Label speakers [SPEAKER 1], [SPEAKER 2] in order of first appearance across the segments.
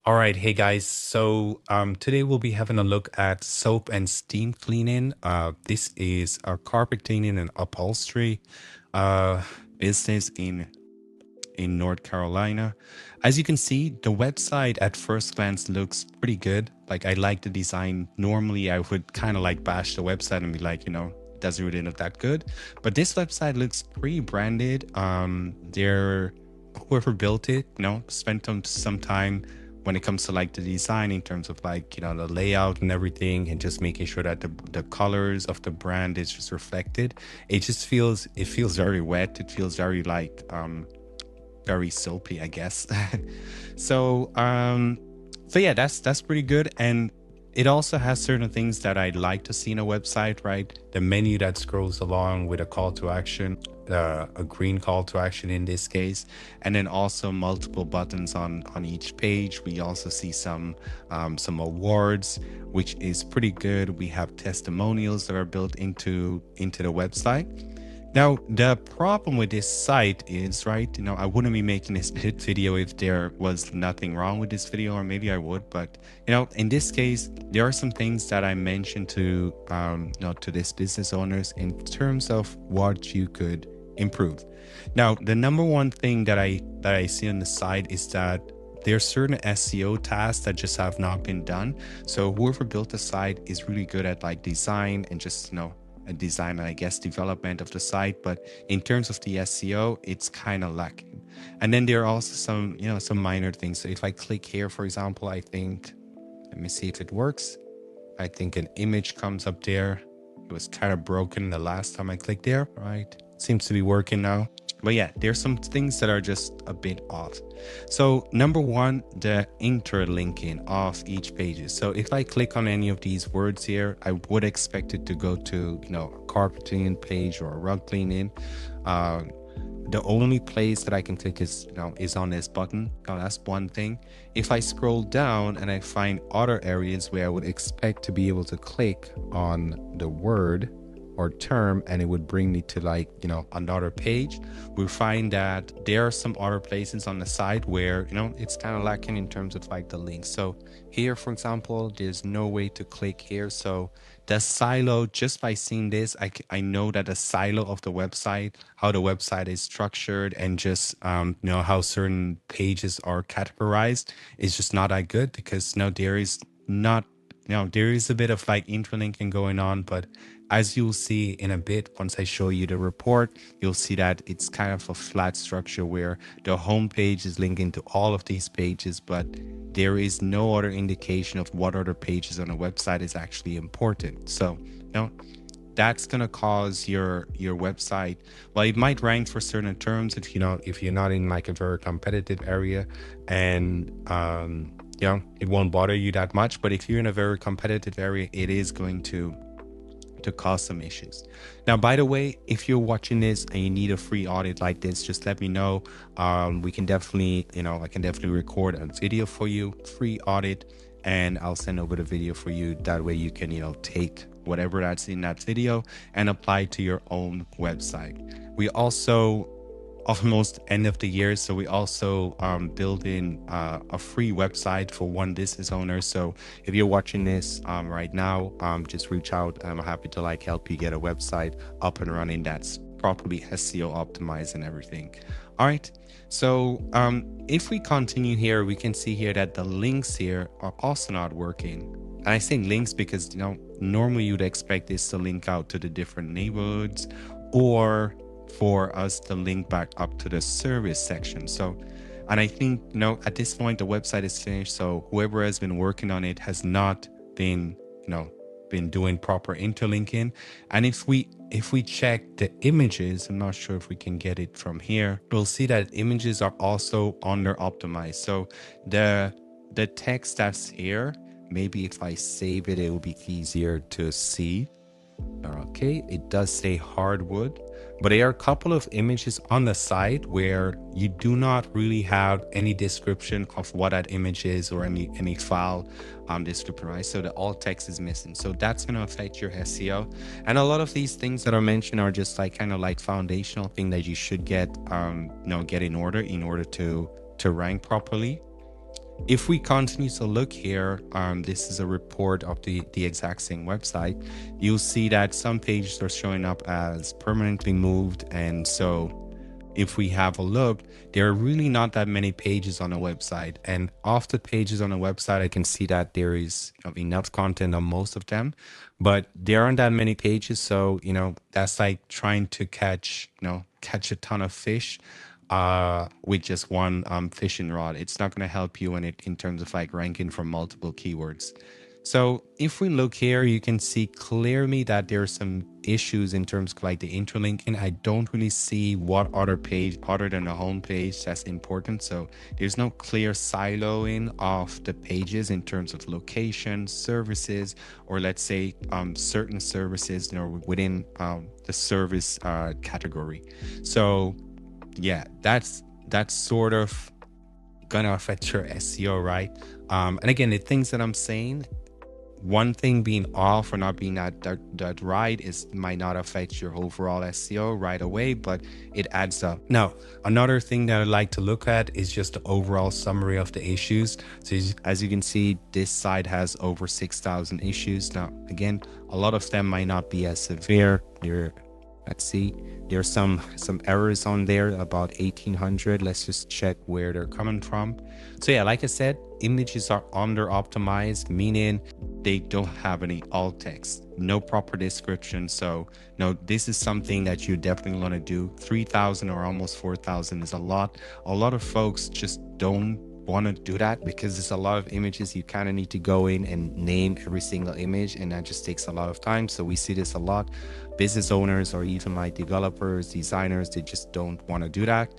[SPEAKER 1] All right, hey guys. So today we'll be having a look at soap and steam cleaning. This is a carpet cleaning and upholstery uh, business in North Carolina. As you can see, the website at first glance looks pretty good. Like I like the design. Normally, I would kind of like bash the website and be like, it doesn't really look that good. But this website looks pretty branded. They're whoever built it, spent some time when it comes to like the design in terms of like the layout and everything, and just making sure that the colors of the brand is just reflected. It feels very wet. It feels very like very soapy, I guess. so so yeah, that's pretty good. And it also has certain things that I'd like to see in a website, right? The menu that scrolls along with a call to action, a green call to action in this case, and then also multiple buttons on each page. We also see some awards, which is pretty good. We have testimonials that are built into the website. Now, the problem with this site is, right, I wouldn't be making this video if there was nothing wrong with this video, or maybe I would, but, in this case, there are some things that I mentioned to this business owners in terms of what you could improve. Now, the number one thing that I see on the site is that there are certain SEO tasks that just have not been done. So whoever built the site is really good at like design and just, a design and I guess development of the site, but in terms of the SEO, it's kind of lacking. And then there are also some minor things. So if I click here, for example, let me see if it works. I think an image comes up there. It was kind of broken the last time I clicked there, right? Seems to be working now. But yeah, there's some things that are just a bit off. So number one, the interlinking of each pages. So if I click on any of these words here, I would expect it to go to, a carpet cleaning page or a rug cleaning. The only place that I can click is on this button. Now that's one thing. If I scroll down and I find other areas where I would expect to be able to click on the word or term, and it would bring me to like another page, we find that there are some other places on the site where it's kind of lacking in terms of like the links. So here, for example, there's no way to click here. So the silo, just by seeing this, I know that the silo of the website, how the website is structured, and just how certain pages are categorized is just not that good, because there is not there is a bit of like interlinking going on. But as you'll see in a bit, once I show you the report, you'll see that it's kind of a flat structure where the home page is linking to all of these pages, but there is no other indication of what other pages on a website is actually important. So, that's gonna cause your website, well, it might rank for certain terms if you're not in like a very competitive area, and it won't bother you that much. But if you're in a very competitive area, it is going to cause some issues. Now, by the way, if you're watching this and you need a free audit like this, just let me know. We can definitely, I can definitely record a video for you, free audit, and I'll send over the video for you. That way you can, take whatever that's in that video and apply it to your own website. We also, almost end of the year, so we also build in a free website for one business owner. So if you're watching this right now, just reach out. I'm happy to like help you get a website up and running that's properly SEO optimized and everything. All right, so if we continue here, we can see here that the links here are also not working. And I say links because normally you'd expect this to link out to the different neighborhoods, or for us to link back up to the service section. So, and I think at this point the website is finished, so whoever has been working on it has not been been doing proper interlinking. And if we check the images, I'm not sure if we can get it from here, we'll see that images are also under optimized. So the text that's here, maybe if I save it, it will be easier to see. Okay, it does say hardwood, but there are a couple of images on the site where you do not really have any description of what that image is, or any file description, right? So the alt text is missing. So that's going to affect your SEO. And a lot of these things that are mentioned are just like kind of like foundational thing that you should get get in order to rank properly. If we continue to look here, this is a report of the exact same website. You'll see that some pages are showing up as permanently moved. And so if we have a look, there are really not that many pages on a website. And of the pages on a website, I can see that there is enough content on most of them, but there aren't that many pages. So, that's like trying to catch a ton of fish with just one fishing rod. It's not going to help you in terms of like ranking for multiple keywords. So if we look here, you can see clearly that there are some issues in terms of like the interlinking. I don't really see what other page other than the home page that's important. So there's no clear siloing of the pages in terms of location, services, or let's say certain services within the service category. So yeah, that's sort of gonna affect your SEO, right? And again, the things that I'm saying, one thing being off or not being that right might not affect your overall SEO right away, but it adds up. Now, another thing that I'd like to look at is just the overall summary of the issues. So as you can see, this site has over 6,000 issues. Now, again, a lot of them might not be as severe. Let's see, there's some errors on there, about 1,800. Let's just check where they're coming from. So yeah, like I said, images are under optimized, meaning they don't have any alt text, no proper description. So no, this is something that you definitely want to do. 3,000 or almost 4,000 is a lot. A lot of folks just don't want to do that because there's a lot of images. You kind of need to go in and name every single image, and that just takes a lot of time. So we see this a lot. Business owners or even like developers, designers, they just don't want to do that.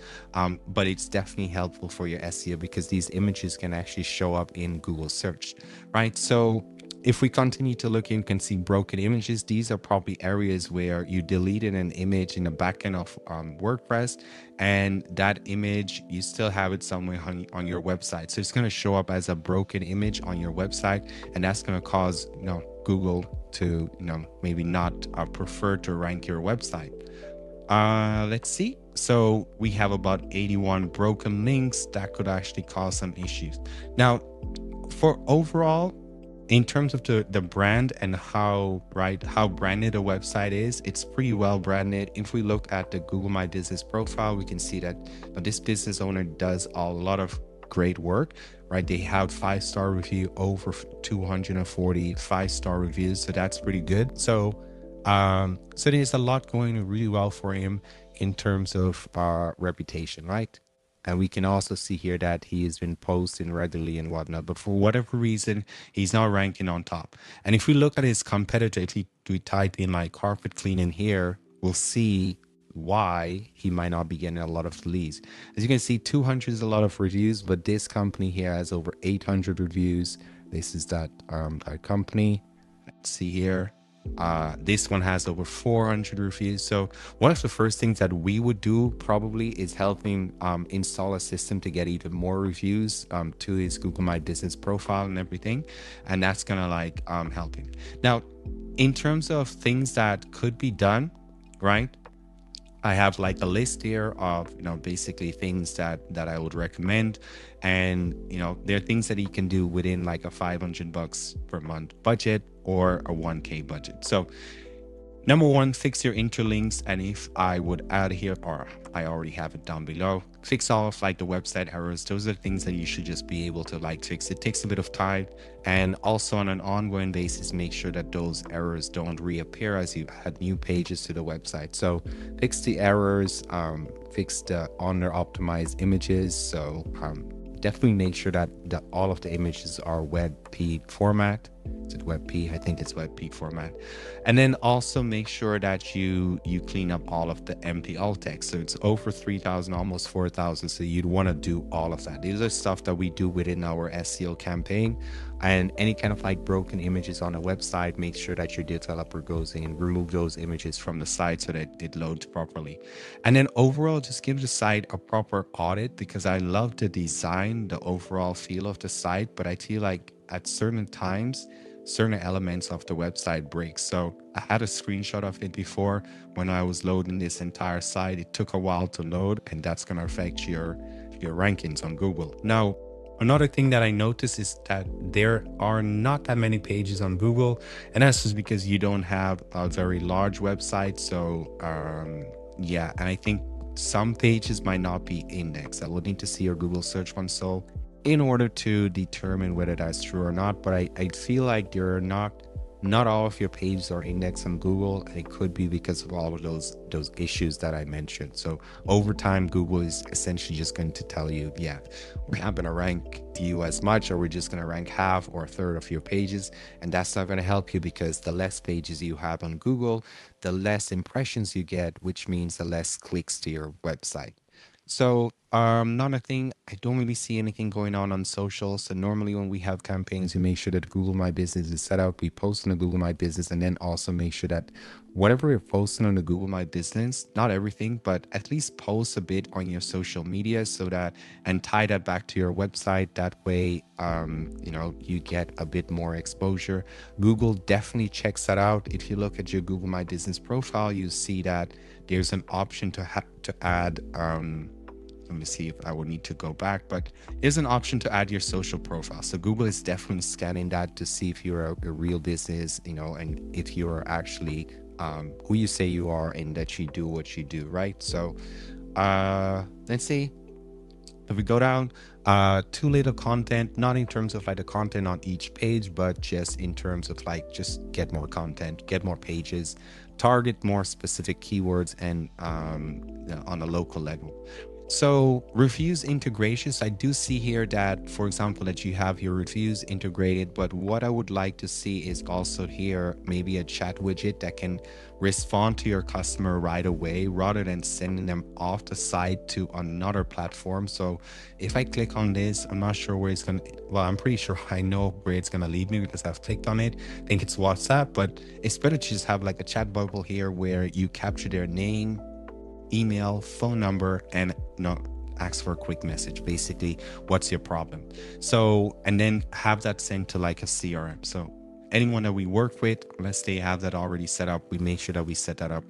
[SPEAKER 1] But it's definitely helpful for your SEO because these images can actually show up in Google search, right? So if we continue to look, you can see broken images. These are probably areas where you deleted an image in the backend of WordPress, and that image, you still have it somewhere on your website. So it's going to show up as a broken image on your website, and that's going to cause Google to maybe not prefer to rank your website. Let's see. So we have about 81 broken links that could actually cause some issues. Now, for overall, in terms of the brand and how branded a website is, it's pretty well branded. If we look at the Google My Business profile, we can see that this business owner does a lot of great work, right? They have 5-star review, over 240 5-star reviews, so that's pretty good. So there's a lot going really well for him in terms of reputation, right? And we can also see here that he has been posting regularly and whatnot, but for whatever reason, he's not ranking on top. And if we look at his competitor, if we type in like carpet cleaning here, we'll see why he might not be getting a lot of leads. As you can see, 200 is a lot of reviews, but this company here has over 800 reviews. This is that company. Let's see here. This one has over 400 reviews. So one of the first things that we would do probably is helping install a system to get even more reviews to his Google My Business profile and everything, and that's gonna like help him. Now, in terms of things that could be done, right, I have like a list here of basically things that I would recommend, and there are things that he can do within like a $500 per month budget or a 1K budget. So number one, fix your interlinks. And if I would add here, or I already have it down below, fix all of like the website errors. Those are things that you should just be able to like fix. It takes a bit of time, and also on an ongoing basis, make sure that those errors don't reappear as you add new pages to the website. So fix the errors, fix the under optimized images. So definitely make sure that all of the images are WebP format. Is it WebP? I think it's WebP format. And then also make sure that you clean up all of the empty alt text. So it's over 3,000, almost 4,000. So you'd want to do all of that. These are stuff that we do within our SEO campaign. And any kind of like broken images on a website, make sure that your developer goes in and remove those images from the site so that it loads properly. And then overall, just give the site a proper audit, because I love the design, the overall feel of the site, but I feel like at certain times, certain elements of the website break. So I had a screenshot of it before when I was loading this entire site. It took a while to load, and that's going to affect your rankings on Google. Now, Another thing that I noticed is that there are not that many pages on Google, and that's just because you don't have a very large website. So, yeah, and I think some pages might not be indexed. I would need to see your Google search console in order to determine whether that's true or not. But I feel like there are not all of your pages are indexed on Google, and it could be because of all of those issues that I mentioned. So over time, Google is essentially just going to tell you, yeah, we're not going to rank you as much, or we're just going to rank half or a third of your pages, and that's not going to help you, because the less pages you have on Google, the less impressions you get, which means the less clicks to your website. So, another thing, I don't really see anything going on social. So normally when we have campaigns, we make sure that Google My Business is set up. We post on the Google My Business, and then also make sure that whatever you're posting on the Google My Business, not everything, but at least post a bit on your social media, so that, and tie that back to your website. That way, you get a bit more exposure. Google definitely checks that out. If you look at your Google My Business profile, you see that there's an option to add, let me see if I will need to go back, but there's an option to add your social profile. So Google is definitely scanning that to see if you're a real business, and if you're actually who you say you are, and that you do what you do, right? So let's see. If we go down, too little content, not in terms of like the content on each page, but just in terms of like, just get more content, get more pages, target more specific keywords, and on a local level. So reviews integrations, I do see here that, for example, that you have your reviews integrated, but what I would like to see is also here maybe a chat widget that can respond to your customer right away, rather than sending them off the site to another platform. So if I click on this, I'm not sure where it's going to, well, I'm pretty sure I know where it's going to lead me because I've clicked on it. I think it's WhatsApp, but it's better to just have like a chat bubble here where you capture their name, email, phone number, and ask for a quick message. Basically, what's your problem? So, and then have that sent to like a CRM. So anyone that we work with, unless they have that already set up, we make sure that we set that up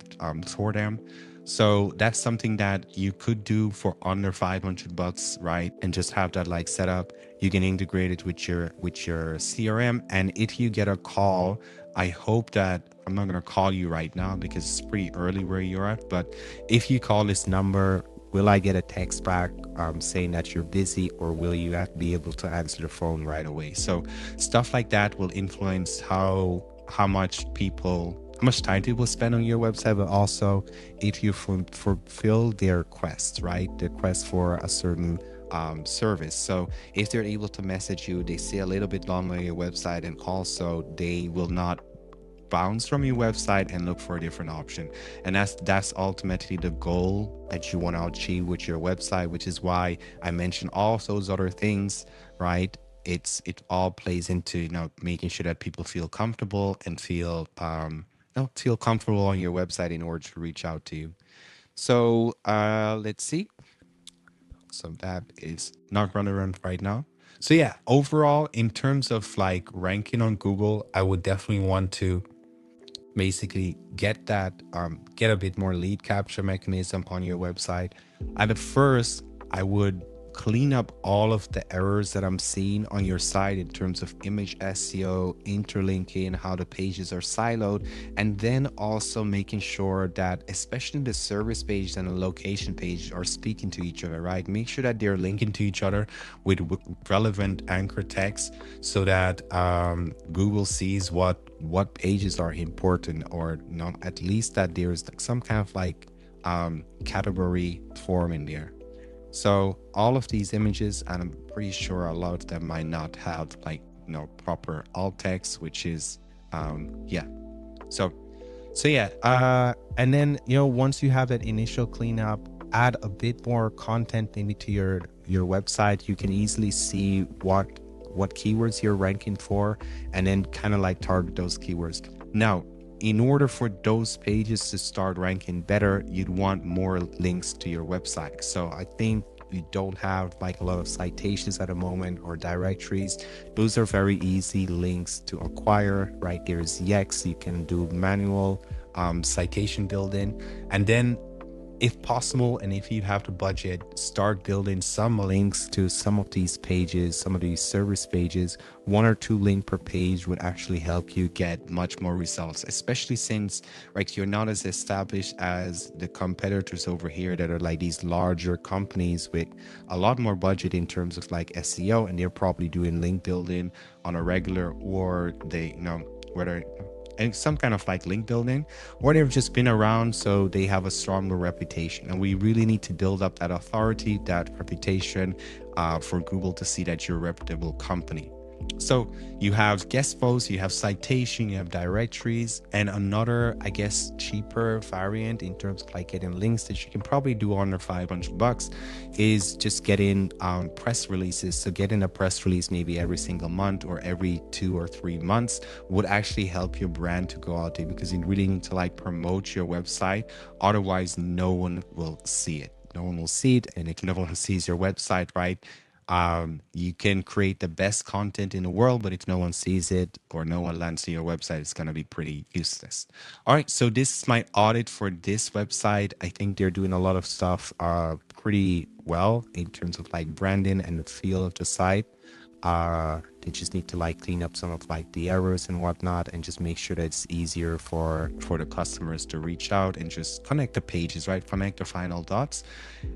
[SPEAKER 1] for them. So that's something that you could do for under $500, right? And just have that like set up. You can integrate it with your CRM. And if you get a call, I hope that, I'm not going to call you right now because it's pretty early where you're at, but if you call this number, will I get a text back saying that you're busy, or will you be able to answer the phone right away? So stuff like that will influence how much time people spend on your website, but also if you fulfill their request, right? The request for a certain service. So if they're able to message you, they stay a little bit longer on your website, and also they will not bounce from your website and look for a different option. And that's ultimately the goal that you want to achieve with your website, which is why I mentioned all those other things, right? It all plays into making sure that people feel comfortable and feel comfortable on your website in order to reach out to you. So let's see. So that is not running around right now. So yeah, overall, in terms of like ranking on Google, I would definitely want to basically get a bit more lead capture mechanism on your website. At first, I would clean up all of the errors that I'm seeing on your site in terms of image SEO, interlinking, how the pages are siloed, and then also making sure that, especially the service page and the location page, are speaking to each other, right? Make sure that they're linking to each other with relevant anchor text, so that Google sees what pages are important, or not, at least that there's some kind of like category form in there. So all of these images, and I'm pretty sure a lot of them might not have like proper alt text, which is yeah. So yeah, and then once you have that initial cleanup, add a bit more content maybe to your website. You can easily see what keywords you're ranking for, and then kind of like target those keywords. Now, in order for those pages to start ranking better, you'd want more links to your website. So I think you don't have like a lot of citations at the moment, or directories. Those are very easy links to acquire, right? There's Yext, you can do manual citation building, and then if possible, and if you have the budget, start building some links to some of these pages, some of these service pages. 1 or 2 links per page would actually help you get much more results, especially since like you're not as established as the competitors over here that are like these larger companies with a lot more budget in terms of like SEO, and they're probably doing link building on a regular, or they, whether and some kind of like link building, or they've just been around so they have a stronger reputation. And we really need to build up that authority, that reputation, for Google to see that you're a reputable company. So you have guest posts, you have citation, you have directories, and another, I guess, cheaper variant in terms of like getting links that you can probably do under $500 is just getting press releases. So getting a press release maybe every single month or every 2 or 3 months would actually help your brand to go out there, because you really need to like promote your website. Otherwise, no one will see it. No one will see it. And if no one sees your website, right? You can create the best content in the world, but if no one sees it or no one lands to your website, it's going to be pretty useless. All right, so this is my audit for this website. I think they're doing a lot of stuff pretty well in terms of like branding and the feel of the site. They just need to like clean up some of like the errors and whatnot, and just make sure that it's easier for the customers to reach out and just connect the pages, right? Connect the final dots.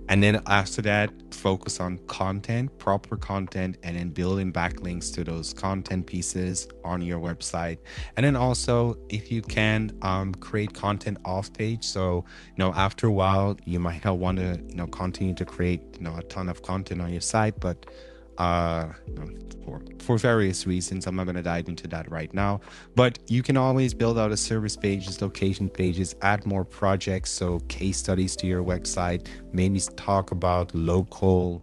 [SPEAKER 1] And then after that, focus on content, proper content, and then building backlinks to those content pieces on your website. And then also, if you can, create content off page. So, after a while, you might not want to, continue to create, a ton of content on your site, but for various reasons, I'm not going to dive into that right now, but you can always build out a service pages, location pages, add more projects, so case studies to your website, maybe talk about local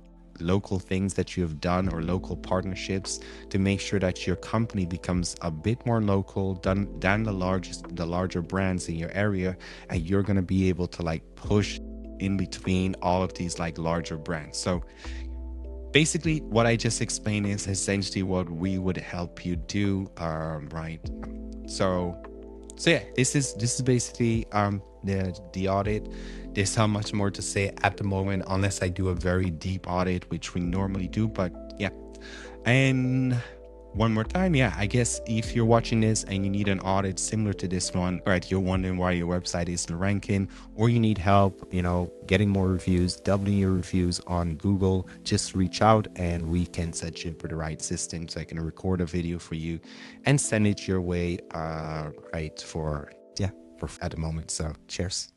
[SPEAKER 1] things that you have done or local partnerships to make sure that your company becomes a bit more local than the larger brands in your area, and you're going to be able to like push in between all of these like larger brands. So basically, what I just explained is essentially what we would help you do, right? So yeah, this is basically the audit. There's not much more to say at the moment, unless I do a very deep audit, which we normally do. But yeah, and one more time, yeah, I guess if you're watching this and you need an audit similar to this one, right, you're wondering why your website isn't ranking, or you need help, getting more reviews, doubling your reviews on Google, just reach out and we can set you for the right system. So I can record a video for you and send it your way, right, for at the moment. So cheers.